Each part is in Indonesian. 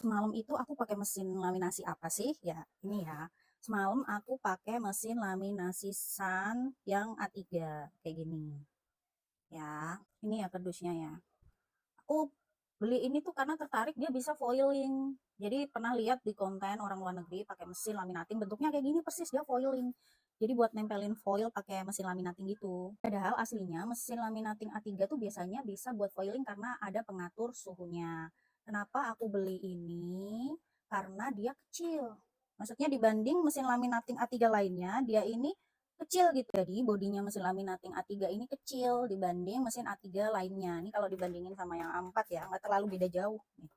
Semalam itu aku pakai mesin laminasi apa sih? Ya, ini ya. Semalam aku pakai mesin laminasi Sun yang A3 kayak gini. Ya, ini ya kardusnya ya. Aku beli ini tuh karena tertarik dia bisa foiling. Jadi pernah lihat di konten orang luar negeri pakai mesin laminating bentuknya kayak gini persis dia foiling. Jadi buat nempelin foil pakai mesin laminating gitu. Padahal aslinya mesin laminating A3 tuh biasanya bisa buat foiling karena ada pengatur suhunya. Kenapa aku beli ini? Karena dia kecil. Maksudnya dibanding mesin laminating A3 lainnya, dia ini kecil gitu. Jadi bodinya mesin laminating A3 ini kecil dibanding mesin A3 lainnya. Ini kalau dibandingin sama yang A4 ya, nggak terlalu beda jauh. Nih,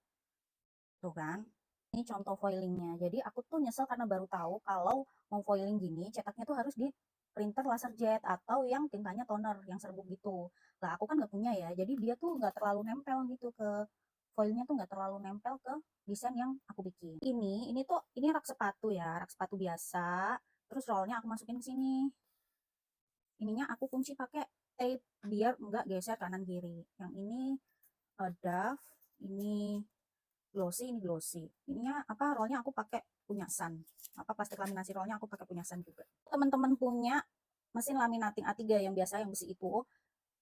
tuh kan. Ini contoh foilingnya. Jadi aku tuh nyesel karena baru tahu kalau mau foiling gini, cetaknya tuh harus di printer laser jet atau yang tintanya toner yang serbuk gitu. Lah aku kan nggak punya ya, jadi dia tuh nggak terlalu nempel gitu ke foilnya tuh nggak terlalu nempel ke desain yang aku bikin. Ini rak sepatu ya, rak sepatu biasa. Terus rollnya aku masukin ke sini. Ininya aku kunci pakai tape biar enggak geser kanan kiri. Yang ini doff, ini glossy, ini glossy. Ininya apa rollnya aku pakai punya Sun. Apa plastik laminasi rollnya aku pakai punya Sun juga. Teman-teman punya mesin laminating A3 yang biasa yang besi itu,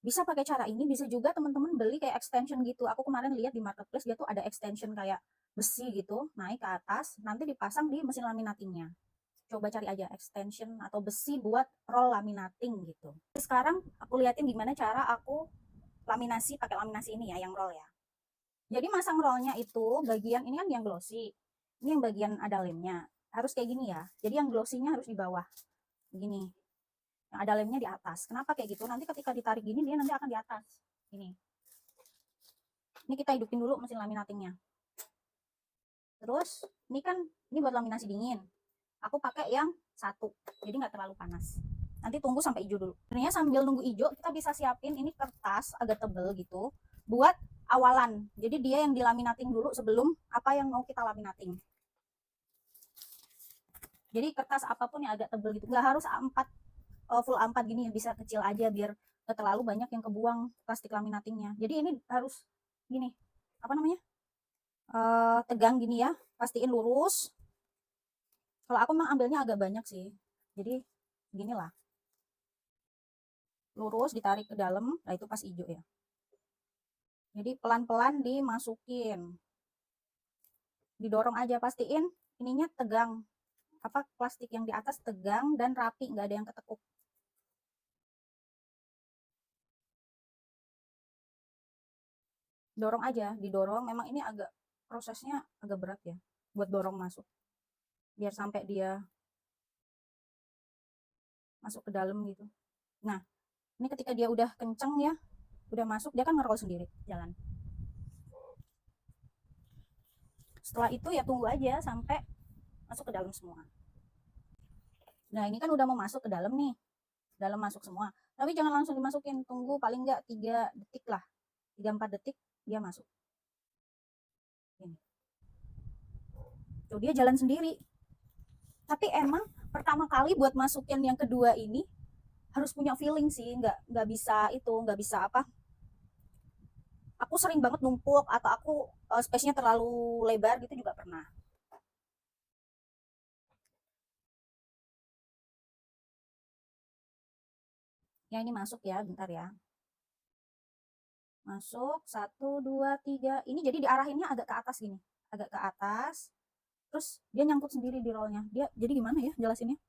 bisa pakai cara ini, bisa juga teman-teman beli kayak extension gitu. Aku kemarin lihat di marketplace dia tuh ada extension kayak besi gitu, naik ke atas, nanti dipasang di mesin laminatingnya. Coba cari aja extension atau besi buat roll laminating gitu. Sekarang aku liatin gimana cara aku laminasi pakai laminasi ini ya yang roll ya. Jadi masang rollnya itu bagian ini kan yang glossy, ini yang bagian ada lemnya harus kayak gini ya. Jadi yang glossy-nya harus di bawah gini, yang ada lemnya di atas. Kenapa kayak gitu? Nanti ketika ditarik gini dia nanti akan di atas. Ini kita hidupin dulu mesin laminatingnya. Terus ini buat laminasi dingin. Aku pakai yang satu, jadi nggak terlalu panas. Nanti tunggu sampai hijau dulu. Sebenarnya sambil nunggu hijau, kita bisa siapin ini kertas agak tebel gitu, buat awalan. Jadi dia yang dilaminating dulu sebelum apa yang mau kita laminating. Jadi kertas apapun yang agak tebel gitu, nggak harus A4 full A4 gini, bisa kecil aja biar nggak terlalu banyak yang kebuang plastik laminatingnya. Jadi ini harus gini, apa namanya? Tegang gini ya, pastiin lurus. Kalau aku memang ambilnya agak banyak sih, jadi ginilah. Lurus ditarik ke dalam, nah itu pas hijau ya. Jadi pelan-pelan dimasukin, didorong aja, pastiin ininya tegang, apa plastik yang di atas tegang dan rapi, nggak ada yang ketekuk. Dorong aja, didorong. Memang ini agak prosesnya agak berat ya buat dorong masuk, biar sampai dia masuk ke dalam gitu. Nah, ini ketika dia udah kenceng ya, udah masuk, dia kan ngerol sendiri jalan. Setelah itu ya tunggu aja sampai masuk ke dalam semua. Nah, ini kan udah mau masuk ke dalam nih, dalam masuk semua. Tapi jangan langsung dimasukin, tunggu paling nggak 3 detik lah, 3-4 detik dia masuk. Ini. Tuh dia jalan sendiri. Tapi emang pertama kali buat masukin yang kedua ini harus punya feeling sih, nggak bisa itu, nggak bisa apa. Aku sering banget numpuk atau aku space-nya terlalu lebar gitu juga pernah. Ya ini masuk ya, bentar ya. Masuk, 1, 2, 3. Ini jadi diarahinnya agak ke atas gini, agak ke atas. Terus dia nyangkut sendiri di rollnya. Dia jadi gimana ya jelasinnya?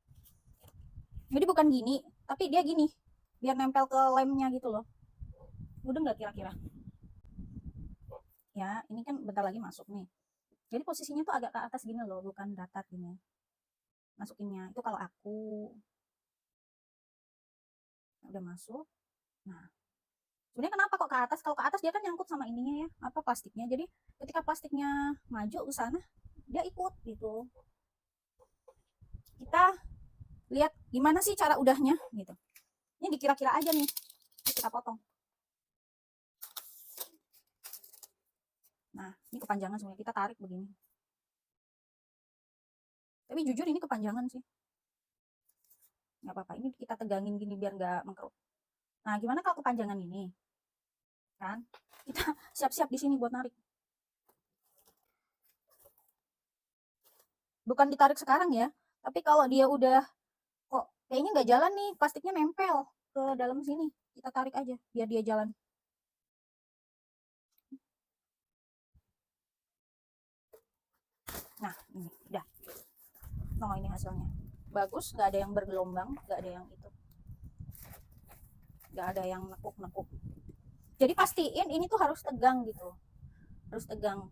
Jadi bukan gini, tapi dia gini, biar nempel ke lemnya gitu loh. Udah nggak kira-kira? Ya, ini kan bentar lagi masuk nih. Jadi posisinya tuh agak ke atas gini loh, bukan datar gini. Masukinnya itu kalau aku udah masuk. Nah, sebenarnya kenapa kok ke atas? Kalau ke atas dia kan nyangkut sama ininya ya, apa plastiknya. Jadi ketika plastiknya maju ke sana, dia ikut gitu. Kita lihat gimana sih cara udahnya gitu. Ini dikira-kira aja nih, kita potong. Nah, ini kepanjangan sebenarnya, kita tarik begini. Tapi jujur ini kepanjangan sih. Nggak apa-apa, ini kita tegangin gini biar nggak mengkerut. Nah, gimana kalau kepanjangan ini? Kan? Kita siap-siap di sini buat narik. bukan ditarik sekarang ya, tapi kalau dia udah kok kayaknya nggak jalan nih, plastiknya nempel ke dalam sini, kita tarik aja biar dia jalan. Nah ini udah, nah ini hasilnya bagus, nggak ada yang bergelombang, nggak ada yang itu, nggak ada yang nekuk-nekuk. Jadi pastiin ini tuh harus tegang gitu, harus tegang.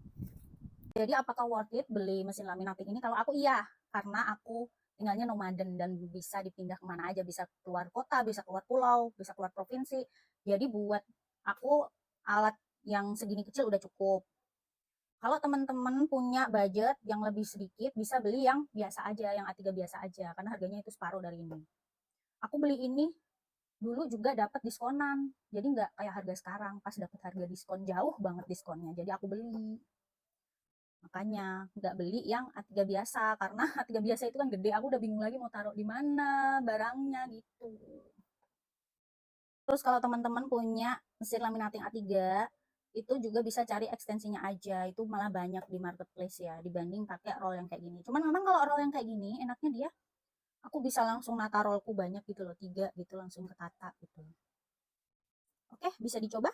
Jadi apakah worth it beli mesin laminating ini? Kalau aku iya, karena aku tinggalnya nomaden dan bisa dipindah kemana aja, bisa keluar kota, bisa keluar pulau, bisa keluar provinsi. Jadi buat aku alat yang segini kecil udah cukup. Kalau teman-teman punya budget yang lebih sedikit, bisa beli yang biasa aja, yang A3 biasa aja, karena harganya itu separuh dari ini. Aku beli ini dulu juga dapat diskonan, jadi nggak kayak harga sekarang, pas dapat harga diskon jauh banget diskonnya, jadi aku beli. Makanya nggak beli yang A3 biasa, karena A3 biasa itu kan gede, aku udah bingung lagi mau taruh di mana barangnya gitu. Terus kalau teman-teman punya mesin laminating A3, itu juga bisa cari ekstensinya aja, itu malah banyak di marketplace ya, dibanding pakai roll yang kayak gini. Cuman memang kalau roll yang kayak gini, enaknya dia, aku bisa langsung nata rollku banyak gitu loh, 3 gitu, langsung ketata gitu. Oke, bisa dicoba.